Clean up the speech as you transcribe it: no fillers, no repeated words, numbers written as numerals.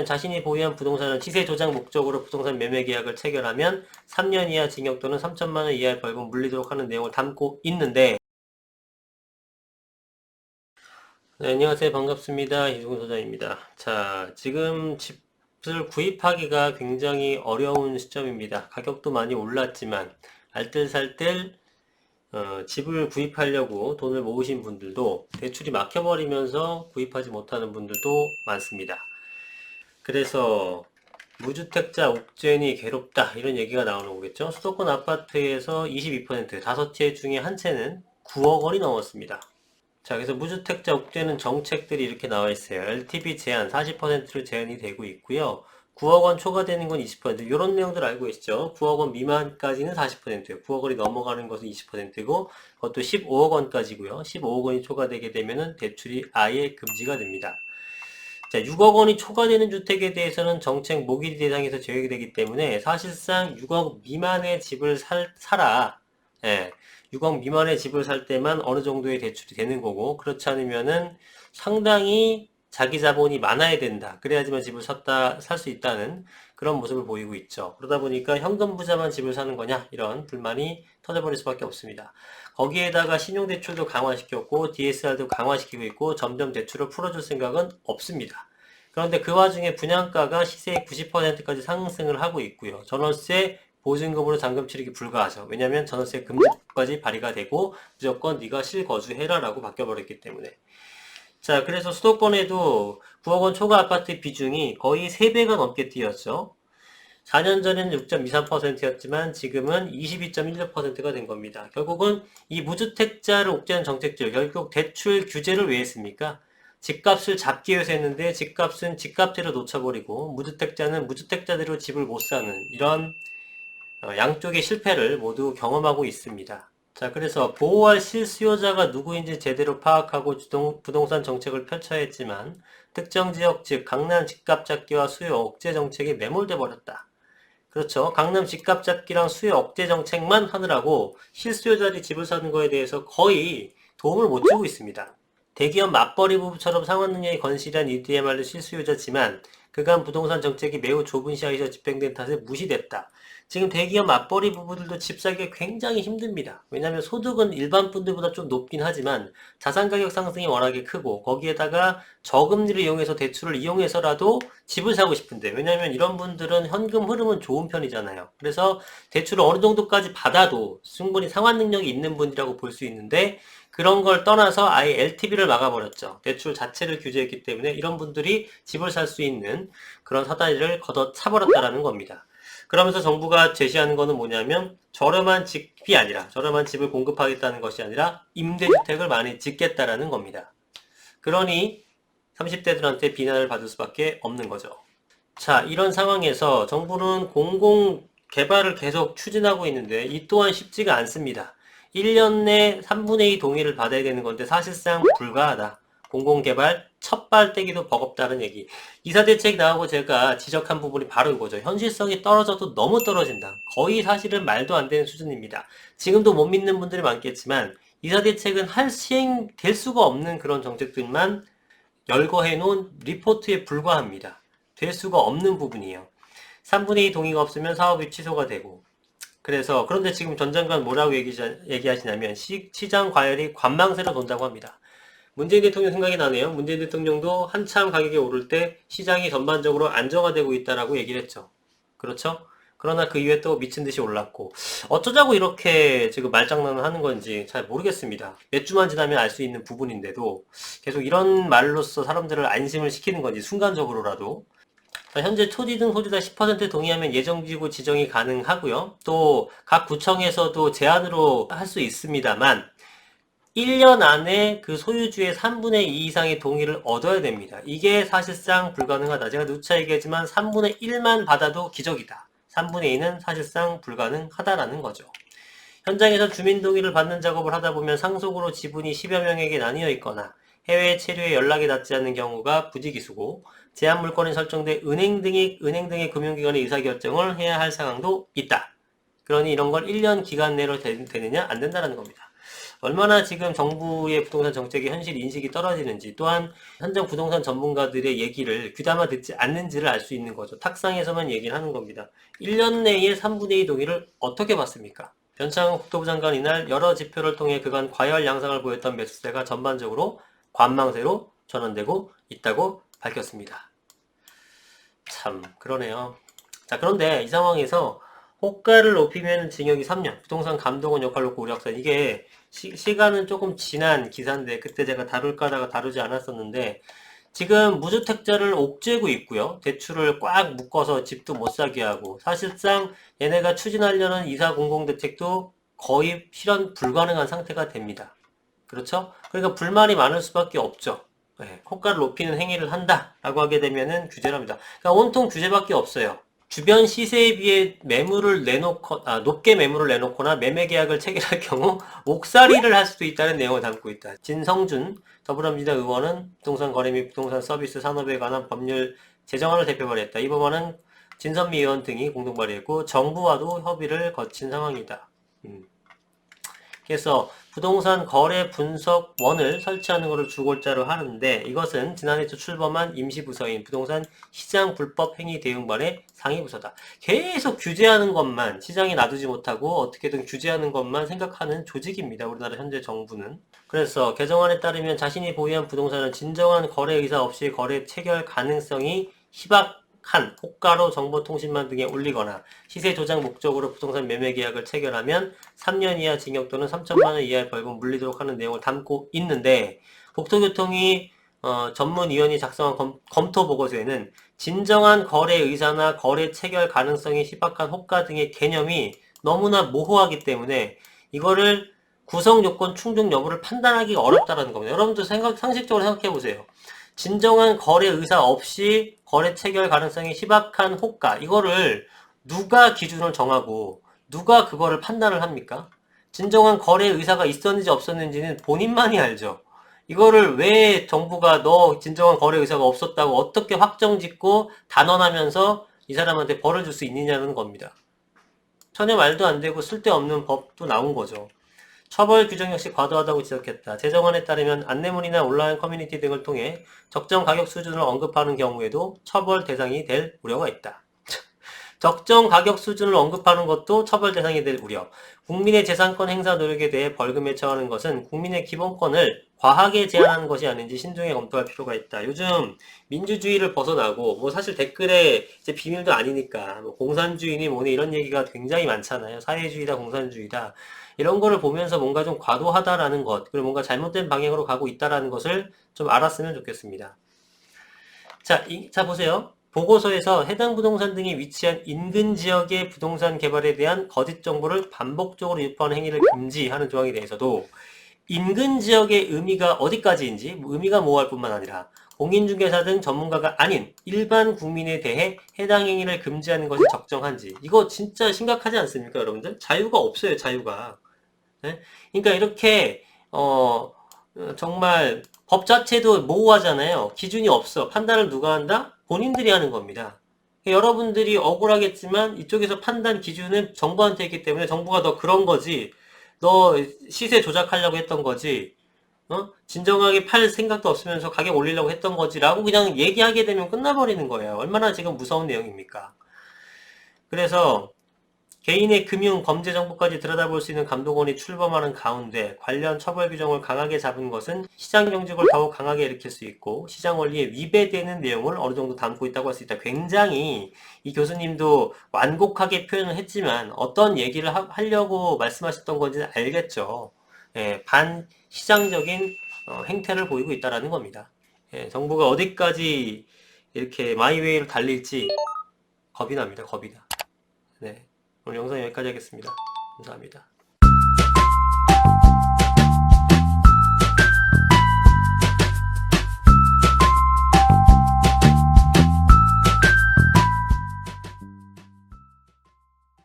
자신이 보유한 부동산을 시세 조작 목적으로 부동산 매매 계약을 체결하면 3년 이하 징역 또는 3천만 원 이하의 벌금 물리도록 하는 내용을 담고 있는데, 네, 안녕하세요. 반갑습니다. 이승훈 소장입니다. 자, 지금 집을 구입하기가 굉장히 어려운 시점입니다. 가격도 많이 올랐지만 알뜰살뜰 집을 구입하려고 돈을 모으신 분들도 대출이 막혀버리면서 구입하지 못하는 분들도 많습니다. 그래서 무주택자 옥죄니 괴롭다 이런 얘기가 나오는 거겠죠. 수도권 아파트에서 22%, 5채 중에 한 채는 9억 원이 넘었습니다. 자, 그래서 무주택자 옥죄는 정책들이 이렇게 나와 있어요. LTV 제한 40%를 제한이 되고 있고요. 9억 원 초과되는 건 20%, 이런 내용들 알고 계시죠? 9억 원 미만까지는 40%예요. 9억 원이 넘어가는 것은 20%고, 그것도 15억 원까지고요. 15억 원이 초과되게 되면은 대출이 아예 금지가 됩니다. 자, 6억 원이 초과되는 주택에 대해서는 정책 모기지 대상에서 제외가 되기 때문에 사실상 6억 미만의 집을 사라. 예, 6억 미만의 집을 살 때만 어느 정도의 대출이 되는 거고, 그렇지 않으면은 상당히 자기 자본이 많아야 된다. 그래야지만 집을 살 수 있다는 그런 모습을 보이고 있죠. 그러다 보니까 현금 부자만 집을 사는 거냐? 이런 불만이 터져버릴 수밖에 없습니다. 거기에다가 신용대출도 강화시켰고 DSR도 강화시키고 있고 점점 대출을 풀어줄 생각은 없습니다. 그런데 그 와중에 분양가가 시세의 90%까지 상승을 하고 있고요. 전월세 보증금으로 잔금 치르기 불가하죠. 왜냐하면 전월세 금지까지 발의가 되고 무조건 네가 실거주해라 라고 바뀌어버렸기 때문에. 자, 그래서 수도권에도 9억 원 초과 아파트 비중이 거의 3배가 넘게 뛰었죠. 4년 전에는 6.23%였지만 지금은 22.16%가 된 겁니다. 결국은 이 무주택자를 옥죄하는 정책들, 결국 대출 규제를 왜 했습니까? 집값을 잡기 위해서 했는데 집값은 집값대로 놓쳐버리고 무주택자는 무주택자대로 집을 못 사는 이런 양쪽의 실패를 모두 경험하고 있습니다. 자, 그래서 보호할 실수요자가 누구인지 제대로 파악하고 부동산 정책을 펼쳐야 했지만 특정 지역 즉 강남 집값 잡기와 수요 억제 정책에 매몰돼 버렸다. 그렇죠. 강남 집값 잡기랑 수요 억제 정책만 하느라고 실수요자들이 집을 사는 거에 대해서 거의 도움을 못 주고 있습니다. 대기업 맞벌이 부부처럼 상환 능력이 건실한 이들야말로 실수요자지만 그간 부동산 정책이 매우 좁은 시야에서 집행된 탓에 무시됐다. 지금 대기업 맞벌이 부부들도 집 사기가 굉장히 힘듭니다. 왜냐하면 소득은 일반 분들보다 좀 높긴 하지만 자산 가격 상승이 워낙에 크고 거기에다가 저금리를 이용해서 대출을 이용해서라도 집을 사고 싶은데, 왜냐하면 이런 분들은 현금 흐름은 좋은 편이잖아요. 그래서 대출을 어느 정도까지 받아도 충분히 상환 능력이 있는 분이라고 볼 수 있는데 그런 걸 떠나서 아예 LTV를 막아버렸죠. 대출 자체를 규제했기 때문에 이런 분들이 집을 살 수 있는 그런 사다리를 걷어차버렸다라는 겁니다. 그러면서 정부가 제시하는 거는 뭐냐면 저렴한 집을 공급하겠다는 것이 아니라 임대주택을 많이 짓겠다라는 겁니다. 그러니 30대들한테 비난을 받을 수밖에 없는 거죠. 자, 이런 상황에서 정부는 공공 개발을 계속 추진하고 있는데 이 또한 쉽지가 않습니다. 1년 내 3분의 2 동의를 받아야 되는 건데 사실상 불가하다. 공공개발 첫발떼기도 버겁다는 얘기. 이사대책 나오고 제가 지적한 부분이 바로 이거죠. 현실성이 떨어져도 너무 떨어진다. 거의 사실은 말도 안 되는 수준입니다. 지금도 못 믿는 분들이 많겠지만 이사대책은 시행될 수가 없는 그런 정책들만 열거해 놓은 리포트에 불과합니다. 될 수가 없는 부분이에요. 3분의 2 동의가 없으면 사업이 취소가 되고. 그래서 그런데 지금 전 장관 뭐라고 얘기하시냐면 시장 과열이 관망세로 돈다고 합니다. 문재인 대통령 생각이 나네요. 문재인 대통령도 한참 가격이 오를 때 시장이 전반적으로 안정화되고 있다라고 얘기를 했죠. 그렇죠? 그러나 그 이후에 또 미친 듯이 올랐고 어쩌자고 이렇게 지금 말장난을 하는 건지 잘 모르겠습니다. 몇 주만 지나면 알 수 있는 부분인데도 계속 이런 말로써 사람들을 안심을 시키는 건지 순간적으로라도. 현재 토지 등 소유자 10% 동의하면 예정지구 지정이 가능하고요. 또 각 구청에서도 제한으로 할 수 있습니다만 1년 안에 그 소유주의 3분의 2 이상의 동의를 얻어야 됩니다. 이게 사실상 불가능하다. 제가 누차 얘기했지만 3분의 1만 받아도 기적이다. 3분의 2는 사실상 불가능하다라는 거죠. 현장에서 주민 동의를 받는 작업을 하다 보면 상속으로 지분이 10여 명에게 나뉘어 있거나 해외 체류에 연락이 닿지 않는 경우가 부지기수고 제한 물건이 설정돼 은행 등의 금융기관의 의사결정을 해야 할 상황도 있다. 그러니 이런 걸 1년 기간 내로 되느냐? 안 된다는 겁니다. 얼마나 지금 정부의 부동산 정책의 현실 인식이 떨어지는지, 또한 현장 부동산 전문가들의 얘기를 귀담아 듣지 않는지를 알 수 있는 거죠. 탁상에서만 얘기를 하는 겁니다. 1년 내에 3분의 2 동의를 어떻게 봤습니까? 변창흠 국토부 장관 이날 여러 지표를 통해 그간 과열 양상을 보였던 매수세가 전반적으로 관망세로 전환되고 있다고 밝혔습니다. 참 그러네요. 자, 그런데 이 상황에서 호가를 높이면 징역이 3년, 부동산 감독원 역할 놓고 우려 확산. 이게 시간은 조금 지난 기사인데 그때 제가 다룰까 하다가 다루지 않았었는데, 지금 무주택자를 옥죄고 있고요. 대출을 꽉 묶어서 집도 못 사게 하고, 사실상 얘네가 추진하려는 이사 공공대책도 거의 실현 불가능한 상태가 됩니다. 그렇죠? 그러니까 불만이 많을 수밖에 없죠. 네, 호가를 높이는 행위를 한다라고 하게 되면은 규제를 합니다. 그러니까 온통 규제밖에 없어요. 주변 시세에 비해 매물을 높게 매물을 내놓거나 매매 계약을 체결할 경우 옥살이를 할 수도 있다는 내용을 담고 있다. 진성준 더불어민주당 의원은 부동산 거래 및 부동산 서비스 산업에 관한 법률 제정안을 대표 발의했다. 이 법안은 진선미 의원 등이 공동 발의했고 정부와도 협의를 거친 상황이다. 그래서 부동산 거래 분석원을 설치하는 것을 주골자로 하는데, 이것은 지난해 초 출범한 임시부서인 부동산 시장 불법 행위 대응반의 상위부서다. 계속 규제하는 것만, 시장에 놔두지 못하고 어떻게든 규제하는 것만 생각하는 조직입니다. 우리나라 현재 정부는. 그래서 개정안에 따르면 자신이 보유한 부동산은 진정한 거래 의사 없이 거래 체결 가능성이 희박한 호가로 정보통신망 등에 올리거나 시세 조작 목적으로 부동산 매매 계약을 체결하면 3년 이하 징역 또는 3천만 원 이하의 벌금 물리도록 하는 내용을 담고 있는데, 국토교통위 전문위원이 작성한 검토 보고서에는 진정한 거래 의사나 거래 체결 가능성이 희박한 호가 등의 개념이 너무나 모호하기 때문에 이거를 구성 요건 충족 여부를 판단하기가 어렵다는 겁니다. 여러분들 상식적으로 생각해 보세요. 진정한 거래 의사 없이 거래 체결 가능성이 희박한 호가, 이거를 누가 기준을 정하고 누가 그거를 판단을 합니까? 진정한 거래 의사가 있었는지 없었는지는 본인만이 알죠. 이거를 왜 정부가 너 진정한 거래 의사가 없었다고 어떻게 확정짓고 단언하면서 이 사람한테 벌을 줄 수 있느냐는 겁니다. 전혀 말도 안 되고 쓸데없는 법도 나온 거죠. 처벌 규정 역시 과도하다고 지적했다. 제정안에 따르면 안내문이나 온라인 커뮤니티 등을 통해 적정 가격 수준을 언급하는 경우에도 처벌 대상이 될 우려가 있다. 적정 가격 수준을 언급하는 것도 처벌 대상이 될 우려. 국민의 재산권 행사 노력에 대해 벌금에 처하는 것은 국민의 기본권을 과하게 제한하는 것이 아닌지 신중히 검토할 필요가 있다. 요즘 민주주의를 벗어나고, 뭐 사실 댓글에 이제 비밀도 아니니까, 뭐 공산주의니 뭐니 이런 얘기가 굉장히 많잖아요. 사회주의다, 공산주의다. 이런 거를 보면서 뭔가 좀 과도하다라는 것, 그리고 뭔가 잘못된 방향으로 가고 있다라는 것을 좀 알았으면 좋겠습니다. 자, 보세요. 보고서에서 해당 부동산 등이 위치한 인근 지역의 부동산 개발에 대한 거짓 정보를 반복적으로 유포하는 행위를 금지하는 조항에 대해서도 인근 지역의 의미가 어디까지인지, 의미가 모호할 뿐만 아니라 공인중개사 등 전문가가 아닌 일반 국민에 대해 해당 행위를 금지하는 것이 적정한지, 이거 진짜 심각하지 않습니까, 여러분들? 자유가 없어요, 자유가. 네? 그러니까 이렇게 정말 법 자체도 모호하잖아요. 기준이 없어. 판단을 누가 한다? 본인들이 하는 겁니다. 여러분들이 억울하겠지만 이쪽에서 판단 기준은 정부한테 있기 때문에 정부가 너 그런 거지, 너 시세 조작하려고 했던 거지, 진정하게 팔 생각도 없으면서 가격 올리려고 했던 거지 라고 그냥 얘기하게 되면 끝나버리는 거예요. 얼마나 지금 무서운 내용입니까? 그래서 개인의 금융, 범죄 정보까지 들여다볼 수 있는 감독원이 출범하는 가운데 관련 처벌 규정을 강하게 잡은 것은 시장 경직을 더욱 강하게 일으킬 수 있고 시장 원리에 위배되는 내용을 어느 정도 담고 있다고 할 수 있다. 굉장히 이 교수님도 완곡하게 표현을 했지만 어떤 얘기를 하려고 말씀하셨던 건지는 알겠죠. 예, 반시장적인 행태를 보이고 있다는 겁니다. 예, 정부가 어디까지 이렇게 마이웨이로 달릴지 겁이 납니다. 겁이 나. 네. 오늘 영상 여기까지 하겠습니다. 감사합니다.